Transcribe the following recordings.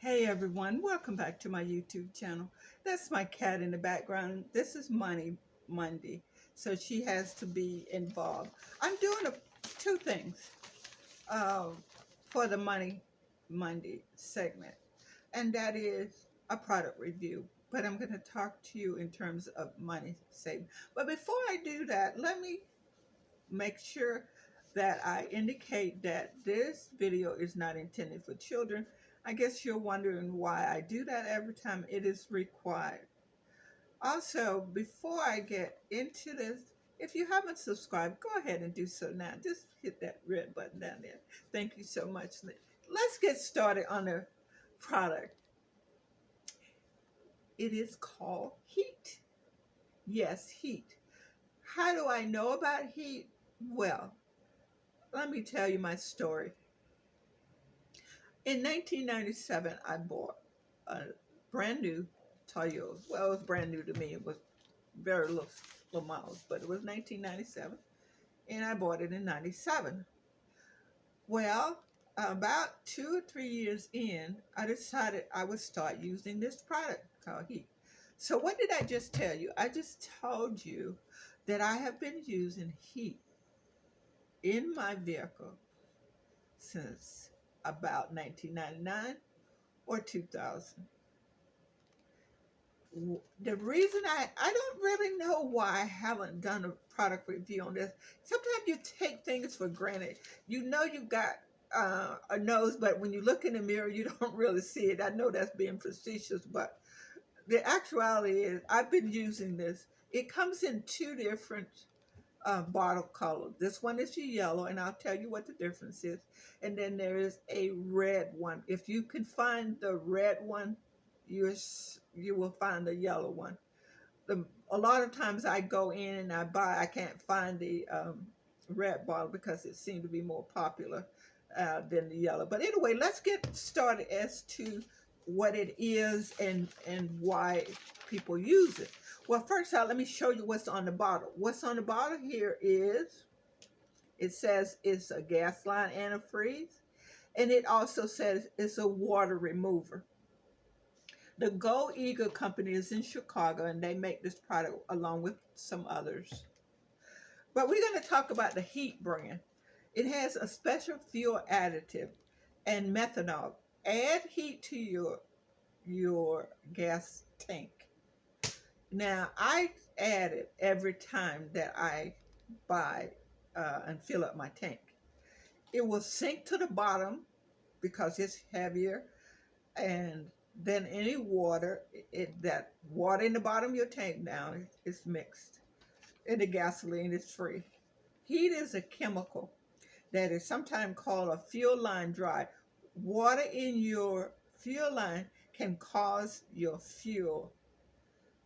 Hey everyone, welcome back to my YouTube channel. That's my cat in the background. This is Money Monday, so she has to be involved. I'm doing two things uh, for the Money Monday segment, and that is a product review. But I'm going to talk to you in terms of money saving. But before I do that, let me make sure that I indicate that this video is not intended for children. I guess you're wondering why I do that every time. It is required. Also, before I get into this, if you haven't subscribed, go ahead and do so now. Just hit that red button down there. Thank you so much. Let's get started on the product. It is called HEET. Yes, HEET. How do I know about HEET? Well, let me tell you my story. In 1997, I bought a brand new Toyota. Well, it was brand new to me. It was very little miles, but it was 1997, and I bought it in 97. Well, about 2 or 3 years in, I decided I would start using this product called HEET. So what did I just tell you? I just told you that I have been using HEET in my vehicle since about 1999 or 2000. The reason I don't really know why I haven't done a product review on this. Sometimes you take things for granted. You know you've got a nose, but when you look in the mirror, you don't really see it. I know that's being facetious, but the actuality is I've been using this. It comes in two different bottle color. This one is your yellow, and I'll tell you what the difference is. And then there is a red one. If you can find the red one, you will find the yellow one. A lot of times I go in and I can't find the red bottle because it seemed to be more popular than the yellow. But anyway, let's get started as to what it is and why people use it. Well, first out, let me show you what's on the bottle. What's on the bottle here is, it says it's a gas line antifreeze, and it also says it's a water remover. The Go Eagle company is in Chicago, and they make this product along with some others. But we're going to talk about the HEET brand. It has a special fuel additive and methanol. Add heat to your gas tank. Now, I add it every time that I buy and fill up my tank. It will sink to the bottom because it's heavier, and then any water, that water in the bottom of your tank now is mixed, and the gasoline is free. Heat is a chemical that is sometimes called a fuel line dry. Water in your fuel line can cause your fuel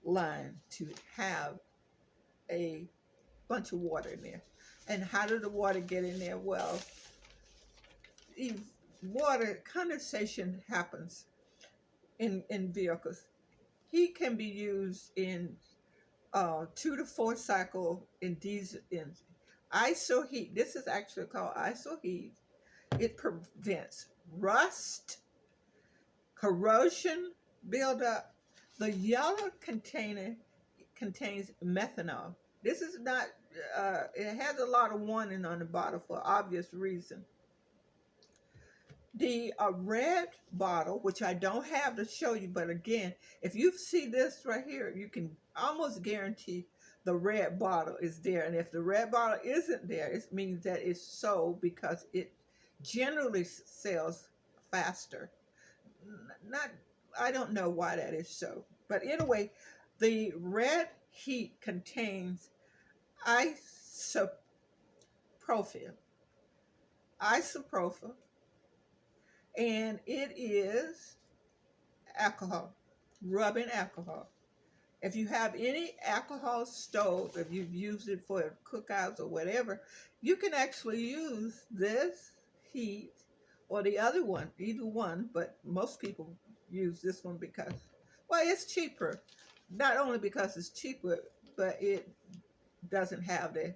line to have a bunch of water in there. And how did the water get in there? Well, water condensation happens in vehicles. Heat can be used in 2 to 4 cycle in diesel engines. ISO-HEET, this is actually called ISO-HEET. It prevents rust, corrosion buildup. The yellow container contains methanol. This is not, it has a lot of warning on the bottle for obvious reason. The red bottle, which I don't have to show you, but again, if you see this right here, you can almost guarantee the red bottle is there. And if the red bottle isn't there, it means that it's sold because it generally sells faster. Not, I don't know why that is so. But anyway, the red HEET contains isopropyl, and it is alcohol, rubbing alcohol. If you have any alcohol stove, if you've used it for cookouts or whatever, you can actually use this HEET or the other one, either one, but most people use this one because, well, it's cheaper. Not only because it's cheaper, but it doesn't have the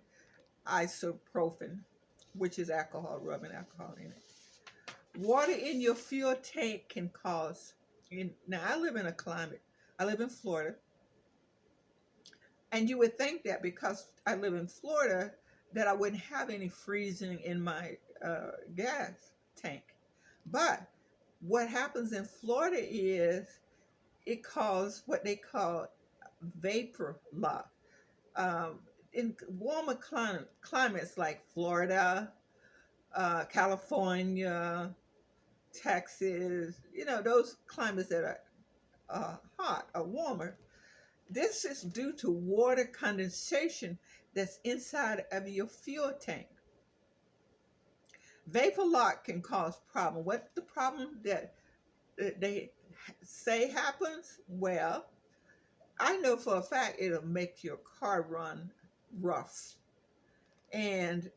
isopropyl, which is alcohol, rubbing alcohol in it. Water in your fuel tank can cause, now I live in a climate, I live in Florida, and you would think that because I live in Florida, that I wouldn't have any freezing in my gas tank. But what happens in Florida is it causes what they call vapor lock. In warmer climates like Florida, California, Texas, those climates that are hot or warmer, this is due to water condensation that's inside of your fuel tank. Vapor lock can cause problem. What's the problem that they say happens? Well, I know for a fact it'll make your car run rough. And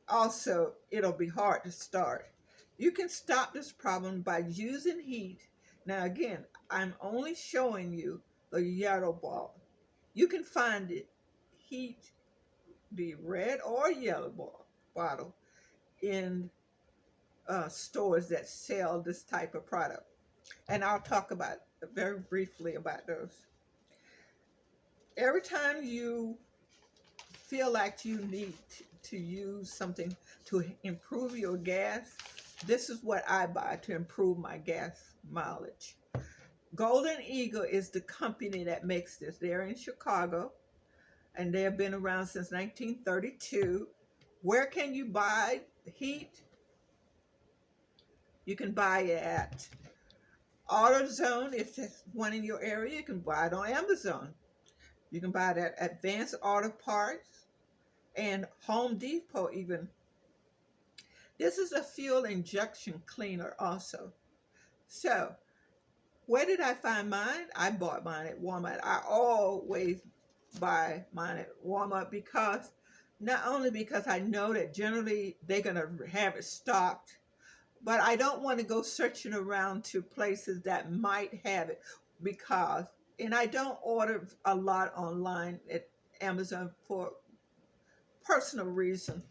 also, it'll be hard to start. You can stop this problem by using heat. Now, again, I'm only showing you the yellow ball. You can find it, heat, the red or yellow bottle in stores that sell this type of product. And I'll talk about very briefly about those. Every time you feel like you need to use something to improve your gas, this is what I buy to improve my gas mileage. Golden Eagle is the company that makes this. They're in Chicago, and they have been around since 1932. Where can you buy heat? You can buy it at AutoZone. If there's one in your area, you can buy it on Amazon. You can buy it at Advanced Auto Parts and Home Depot even. This is a fuel injection cleaner also. So, where did I find mine? I bought mine at Walmart. I always buy mine at Walmart because, not only because I know that generally they're going to have it stocked, but I don't want to go searching around to places that might have it because, and I don't order a lot online at Amazon for personal reason.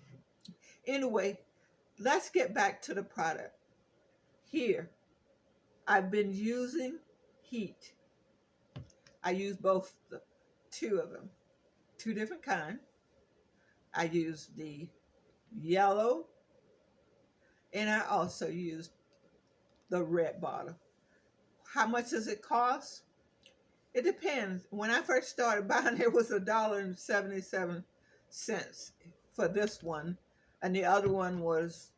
Anyway, let's get back to the product. Here, I've been using HEET. I use two of them, two different kinds. I use the yellow, and I also use the red bottle. How much does it cost? It depends. When I first started buying, it was $1.77 for this one, and the other one was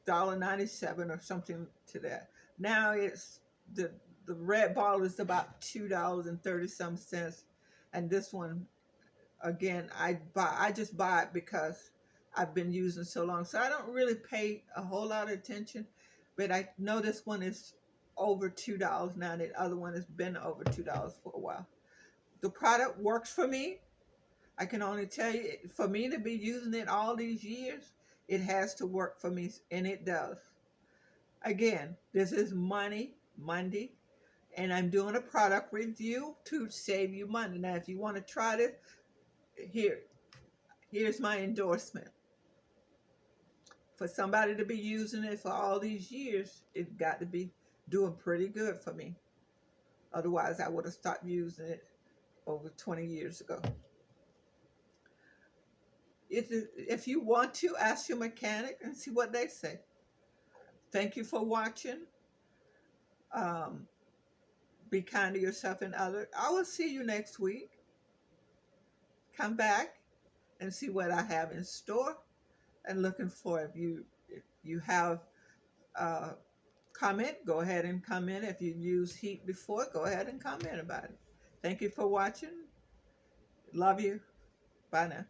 $1.97 or something to that. Now it's the red bottle is about $2.30 and this one, again, I just buy it because I've been using so long, so I don't really pay a whole lot of attention. But I know this one is over $2 now. The other one has been over $2 for a while. The product works for me. I can only tell you, for me to be using it all these years, it has to work for me, and it does. Again, this is Monday, and I'm doing a product review to save you money. Now, if you want to try this, here's my endorsement. For somebody to be using it for all these years, it's got to be doing pretty good for me. Otherwise, I would have stopped using it over 20 years ago. If you want to, ask your mechanic and see what they say. Thank you for watching. Be kind to yourself and others. I will see you next week. Come back and see what I have in store. And looking for, if you have comment, go ahead and comment. If you've used HEET before, go ahead and comment about it. Thank you for watching. Love you. Bye now.